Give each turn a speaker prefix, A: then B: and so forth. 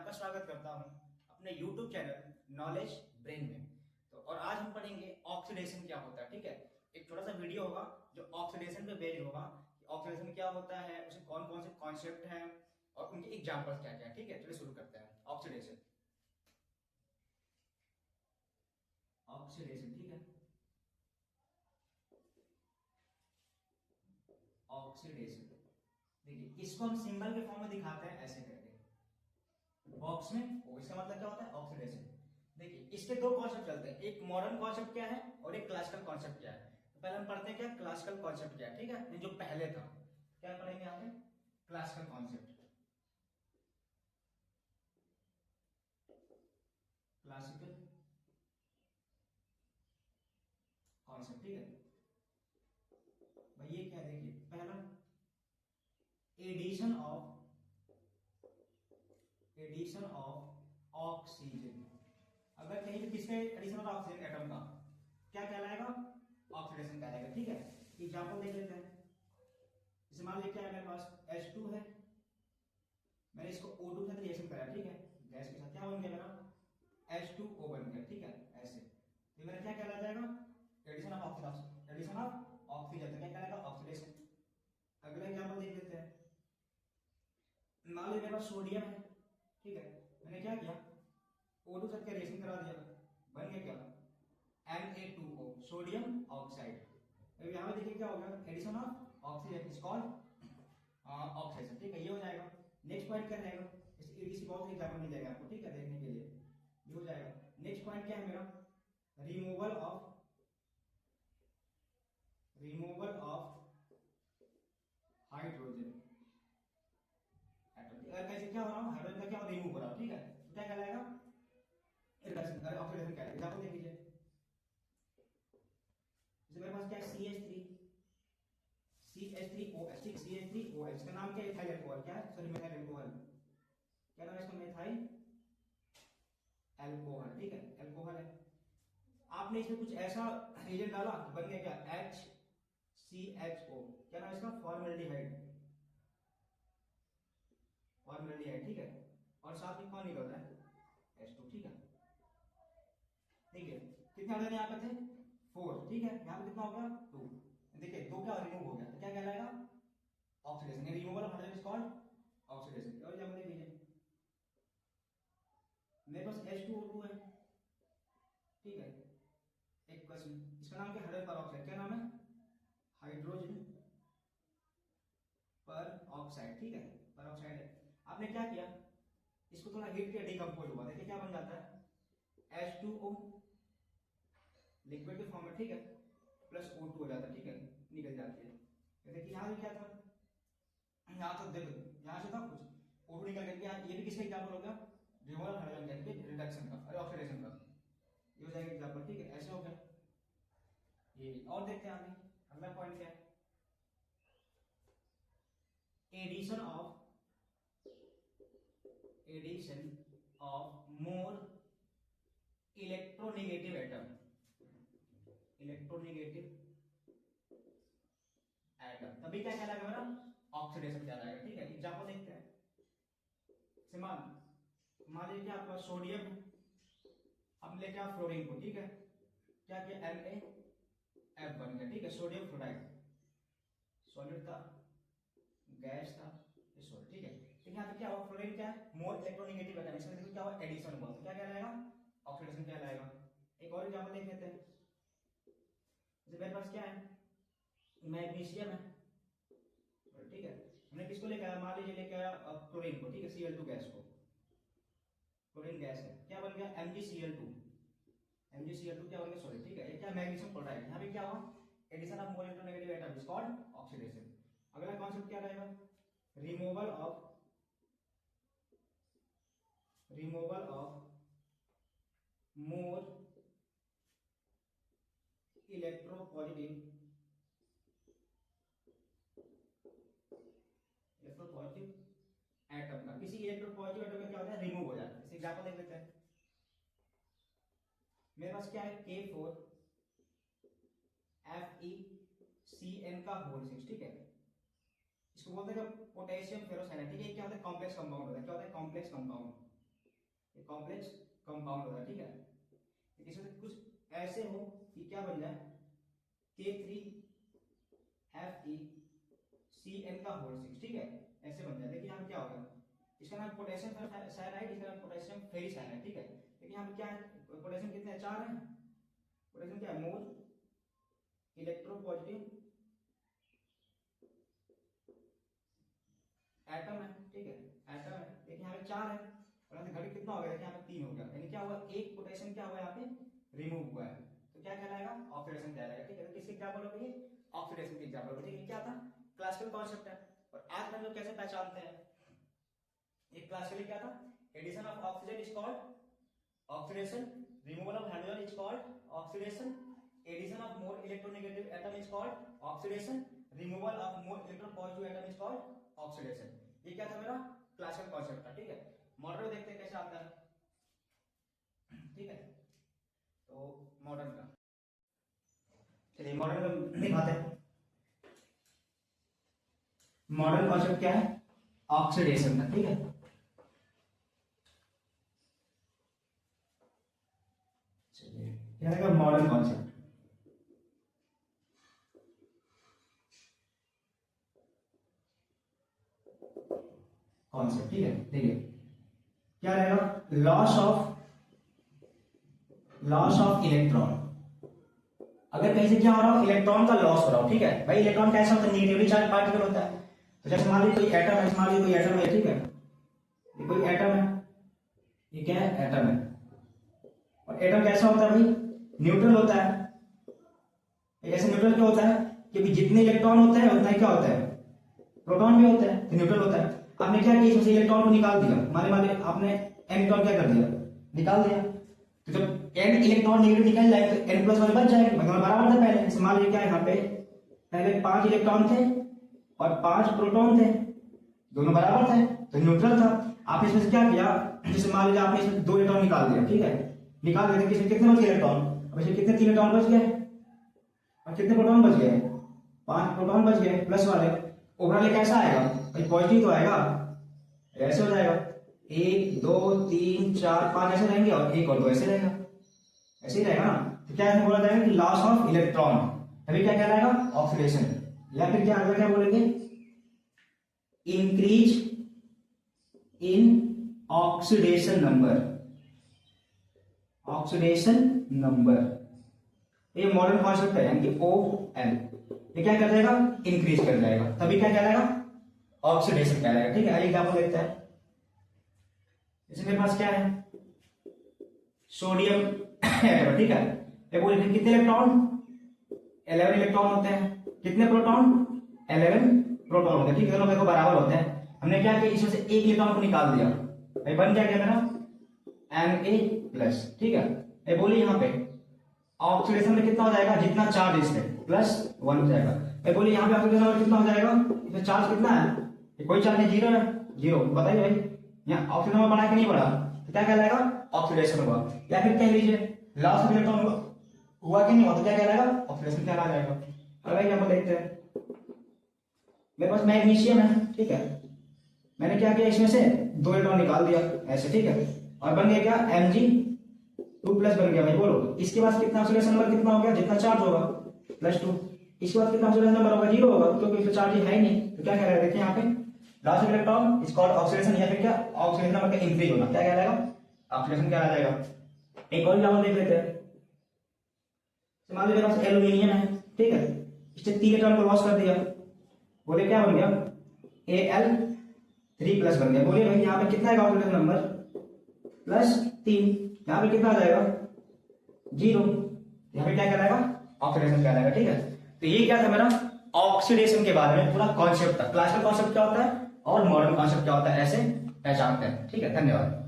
A: आपका स्वागत करता हूं अपने YouTube चैनल नॉलेज ब्रेन में। तो और आज हम पढ़ेंगे ऑक्सीडेशन क्या होता है। ठीक है, एक छोटा सा वीडियो होगा जो ऑक्सीडेशन पे बेस्ड होगा कि ऑक्सीडेशन क्या होता है, उसे कौन कौन से कॉन्सेप्ट हैं और उनके एग्जांपल्स क्या क्या है। ठीक है, चलिए शुरू करते हैं। ऑक्सीडेशन ऑक्सीडेशन ठीक है, ऑक्सीडेशन देखिए इसको हम सिंबल के फॉर्म में दिखाते हैं ऐसे करके बॉक्स में। ओ इसका मतलब क्या होता है ऑक्सीडेशन। देखिए इसके दो कॉन्सेप्ट चलते हैं, एक मॉडर्न कॉन्सेप्ट क्या है और एक क्लासिकल कॉन्सेप्ट क्या है। तो पहले हम पढ़ते हैं क्या क्लासिकल कॉन्सेप्ट क्या है। ठीक है, जो पहले था क्या पढ़ेंगे यहाँ पे क्लासिकल कॉन्सेप्ट। क्लासिकल कॉन्सेप्ट ठीक है भाई, ये क्या है देखिए पहला एडिशन ऑफ ऑक्सीजन। अगर कहीं भी किसके एडिशन ऑफ ऑक्सीजन एटम का क्या कहलाएगा ऑक्सीडेशन कहलाएगा। ठीक है, एग्जांपल देख लेते हैं। जैसे मान लीजिए क्या है मेरे पास H2 है, मैंने इसको O2 के साथ रिएक्शन करा। ठीक है, गैस के साथ क्या बन गया मेरा H2O बन गया। ठीक है, ऐसे तो मेरा क्या कहला जाएगा addition of oxygen. Addition of oxygen तो क्या कहलाएगा ऑक्सीडेशन। अगला एग्जांपल देख लेते हैं। मान लीजिए मेरे पास सोडियम है, ठीक है, मैंने क्या किया O2 साथ रिएक्शन करा दिया, बन गया क्या Na2O सोडियम ऑक्साइड। अब यहां पे देखिए क्या हो गया addition of oxygen is called oxidation. ठीक है, ये हो जाएगा। नेक्स्ट पॉइंट क्या रहेगा, इस एडीसी बहुत एग्जांपल मिल जाएगा आपको। ठीक है, देखने के लिए ये हो जाएगा। नेक्स्ट पॉइंट क्या है मेरा रिमूवल ऑफ हाइड्रोजन एटम। अगर कैसे क्या हो रहा हूं हाइड्रोजन का क्या रिमूव हो रहा हूं। ठीक है, तो क्या कहलाएगा रिडक्शन ऑक्सीडेशन कहलाएगा। एग्जांपल देख लीजिए, जैसे मेरे पास क्या है CH3OH। ठीक है, CH3OH इसका नाम क्या है इथाइल अल्कोहल। क्या है सॉरी मिथाइल अल्कोहल। क्या नाम है इसका मिथाइल अल्कोहल। ठीक है, अल्कोहल है। आपने इसमें कुछ ऐसा एजेंट डाला तो बन गया क्या HCHO। क्या नाम है इसका फॉर्मल्डिहाइड। फॉर्मल्डिहाइड ठीक है, और साथ में कौन निकल रहा है H2। ठीक है, देखिए कितने हाइड्रोजन यहाँ पे थे 4। ठीक है, यहाँ पे कितना हो गया 2। देखिए 2 क्या रिमूव हो गया तो क्या कहलाएगा oxidation. Removal of hydrogen is called oxidation. और एग्जांपल देख लीजिए, मेरे पास H2O2 है। ठीक है, एक क्वेश्चन, इसका नाम क्या हाइड्रोजन पर ऑक्साइड। क्या नाम है हाइड्रोजन पर ऑक्साइड। ठीक है, पर ऑक्साइड है। आपने क्या किया इसको थोड़ा हीट किया डिकम्पोज हुआ, देखिए क्या बन जाता है H2O लिक्विड के फॉर्म में। ठीक है, प्लस O2 हो जाता है। ठीक है, निकल जाती है। देखिए यहां भी क्या था, यहां तो देखो यहां से था कुछ O2 निकल गया। यहाँ ये भी किसका एग्जांपल होगा रिमूवल ऑफ हाइड्रोजन यानी कि रिडक्शन का अरे ऑक्सीडेशन का। ये हो जाएगा एग्जांपल। ठीक है, ऐसे हो गया ये। और देखते हैं आगे अगला पॉइंट क्या है addition of more electronegative atom. Electronegative atom तभी क्या कहलाएगा मेरा ऑक्सीडेशन कहलाएगा। ठीक है, एग्जांपल देखते हैं। मान लीजिए आपका सोडियम है, अब लेके आप फ्लोरीन को। ठीक है, क्या किया NaF बन गया। ठीक है, सोडियम फ्लोराइड सॉलिड था, गैस था, ये सॉलिड। ठीक है, तो यहाँ पे क्या हुआ फ्लोरीन क्या है मोर इलेक्ट्रोनेगेटिव एटम, इसमें देखो क्या हुआ एडिशन हुआ तो क्या कहलाएगा ऑक्सीडेशन कहलाएगा। एक और एग्जांपल देख लेते हैं। जैसे मेरे पास क्या है मैग्नीशियम है। ठीक है, हमने किसको लेके आया मान लीजिए लेके आया क्लोरीन को। ठीक है, Cl2 गैस को, क्लोरीन गैस है, क्या बन गया MgCl2। MgCl2 क्या बन गया सॉलिड। ठीक है, ये क्या मैग्नीशियम क्लोराइड। यहाँ पे क्या हुआ addition of more electronegative atom is called oxidation. अगला कॉन्सेप्ट क्या रहेगा removal of more electropositive atom का। किसी इलेक्ट्रोपॉजिटिव एटम का क्या होता है रिमूव हो जाता है। इसे एग्जांपल देख लेते हैं। मेरे पास क्या है K4FeCN का होल 6। ठीक है, इसको बोलते हैं पोटेशियम फेरोसाइनाइड। ठीक है, क्या होता है कॉम्प्लेक्स कंपाउंड होता है। क्या होता है कॉम्प्लेक्स कंपाउंड। ये कॉम्प्लेक्स कंपाउंड होता है, ठीक है। इसमें कुछ ऐसे हो कि क्या बन जाए K3FeCN का होल 6, ठीक है, ऐसे बन जाए। लेकिन यहाँ क्या होगा, इसका नाम पोटेशियम साइनाइड, इसका नाम पोटेशियम फेरिसाइनाइड, ठीक है। लेकिन यहाँ पे क्या है, पोटेशियम कितने हैं, 4 हैं। पोटेशियम क्या है, मोल इलेक्ट्रोपॉजिटिव एटम है, ठीक है, एटम है। लेकिन यहाँ पे 4 है और यहाँ घड़ी कितना हो गया, यहाँ पे 3 हो गया, यानी क्या हुआ, एक पोटेशियम क्या हुआ यहाँ पे रिमूव हुआ है। तो क्या कहलाएगा, ऑक्सीडेशन कहलाएगा, ठीक है। तो किसके एग्जांपल हो गए, ऑक्सीडेशन के एग्जांपल हो, ठीक है। क्या था, क्लासिकल कॉन्सेप्ट है। और आज हम लोग कैसे पहचानते हैं, एक क्लासिकली क्या था, addition of oxygen is called oxidation, removal of hydrogen is called oxidation, addition of more electronegative atom is called oxidation, removal of more electropositive atom is called oxidation. ये क्या था मेरा क्लासिकल कॉन्सेप्ट था, ठीक है। Modern देखते हैं कैसे आता है, ठीक है। तो मॉडर्न का चलिए मॉडर्न का दिखाते हैं। मॉडर्न कॉन्सेप्ट क्या है, ऑक्सीडेशन का, ठीक है। चलिए क्या है मॉडर्न कॉन्सेप्ट, ठीक है। देखिए क्या रहेगा, लॉस ऑफ इलेक्ट्रॉन। अगर कहीं से क्या हो रहा हो, इलेक्ट्रॉन का लॉस हो रहा हो, ठीक है भाई। इलेक्ट्रॉन कैसा होता है, नेगेटिवली चार्ज पार्टिकल होता है। तो जैसे मान लीजिए कोई एटम है, मान लीजिए कोई एटम है, ठीक है, ये कोई एटम है, ये क्या है, एटम है। और एटम कैसा होता है भाई, न्यूट्रल होता है। ऐसे न्यूट्रल क्यों होता है, क्योंकि जितने इलेक्ट्रॉन होते हैं उतना ही क्या होता है, प्रोटॉन भी होता है, तो न्यूट्रल होता है। आपने क्या किया, इसमें से इलेक्ट्रॉन को निकाल दिया, माने आपने एन इलेक्ट्रॉन क्या कर दिया, निकाल दिया। तो जब एन इलेक्ट्रॉन नेगेटिव निकल जाएगा तो एन प्लस वाले बच जाएंगे, मतलब बराबर था पहले। जैसे मान लीजिए क्या यहाँ पे पहले 5 इलेक्ट्रॉन थे और 5 प्रोटॉन थे, दोनों बराबर थे, तो न्यूट्रल था। आपने इसमें से क्या किया, जैसे मान लीजिए आपने इसमें 2 इलेक्ट्रॉन निकाल दिया, ठीक है, निकाल दिया, इसमें कितने बच गए इलेक्ट्रॉन, अब इसमें कितने 3 इलेक्ट्रॉन बच गए और कितने प्रोटॉन बच गए, 5 प्रोटॉन बच गए प्लस वाले। ओवरऑल कैसा आएगा, पॉजिटिव तो आएगा, ऐसे हो जाएगा 1 2 3 4 5 ऐसे रहेंगे और 1 और 2 ऐसे रहेगा, ऐसे ही रहेगा ना। तो क्या ऐसे बोला जाएगा कि लॉस ऑफ इलेक्ट्रॉन, अभी क्या कहलाएगा, ऑक्सीडेशन। या फिर क्या बोलेंगे, इंक्रीज इन ऑक्सीडेशन नंबर। ये मॉडर्न कॉन्सेप्ट है, यानी कि OL, ये क्या कर जाएगा, इंक्रीज कर जाएगा, तभी क्या कहलाएगा, ऑक्सीडेशन कहलाएगा, ठीक है। आइए एग्जांपल देखते हैं। जैसे मेरे पास क्या है, सोडियम एटम, ठीक है। ये बोले कितने इलेक्ट्रॉन, 11 इलेक्ट्रॉन होते हैं, कितने प्रोटॉन, 11 प्रोटॉन होते हैं, ठीक है, दोनों देखो बराबर होते हैं। हमने क्या किया, इसमें से एक इलेक्ट्रॉन को निकाल दिया, भाई बन क्या गया मेरा Na+, ठीक है। ये बोलिए यहाँ पे ऑक्सीडेशन में कितना हो जाएगा, जितना चार्ज इसमें +1 हो जाएगा। ये बोलिए यहाँ पे ऑक्सीडेशन में कितना हो जाएगा, इसमें चार्ज कितना है, ये कोई चार्ज नहीं, 0 है, 0, बताइए भाई यहाँ ऑक्सीजन में बढ़ा कि नहीं बढ़ा, तो क्या कहलाएगा, ऑक्सीडेशन हुआ। या फिर कह लीजिए लॉस ऑफ इलेक्ट्रॉन हुआ कि नहीं हुआ, तो क्या कहलाएगा, ऑक्सीडेशन कहला जाएगा। अब एग्जांपल देखते हैं। मेरे पास मैग्नीशियम है, ठीक है, मैंने क्या किया, इसमें से 2 इलेक्ट्रॉन निकाल दिया ऐसे, ठीक है, और बन गया क्या, Mg2+ बन गया भाई। बोलो इसके बाद कितना ऑक्सीडेशन नंबर कितना हो गया, जितना चार्ज होगा +2। इसके बाद कितना ऑक्सीडेशन नंबर होगा, 0 होगा, क्योंकि इसमें चार्ज है ही नहीं। तो क्या कह रहा है, देखिए यहाँ पे loss of electron is called oxidation, या फिर क्या, ऑक्सीडेशन नंबर का इंक्रीज होना, क्या कहलाएगा, ऑक्सीडेशन कहला जाएगा। एक और एग्जांपल देख लेते हैं। मान लीजिए मेरे पास एल्यूमिनियम है, ठीक है, इसने 3 इलेक्ट्रॉन को लॉस कर दिया, बोले क्या बन गया, Al3+ बन गया। बोलिए भाई यहाँ पे कितना है ऑक्सीडेशन नंबर, +3, यहाँ पे कितना आ जाएगा, 0, यहाँ पे क्या कहलाएगा, ऑक्सीडेशन कहलाएगा, ठीक है। तो ये क्या था मेरा ऑक्सीडेशन के बारे में पूरा कॉन्सेप्ट था। क्लासिकल कॉन्सेप्ट क्या होता है और मॉडर्न कॉन्सेप्ट क्या होता है, ऐसे पहचानते हैं, ठीक है। धन्यवाद।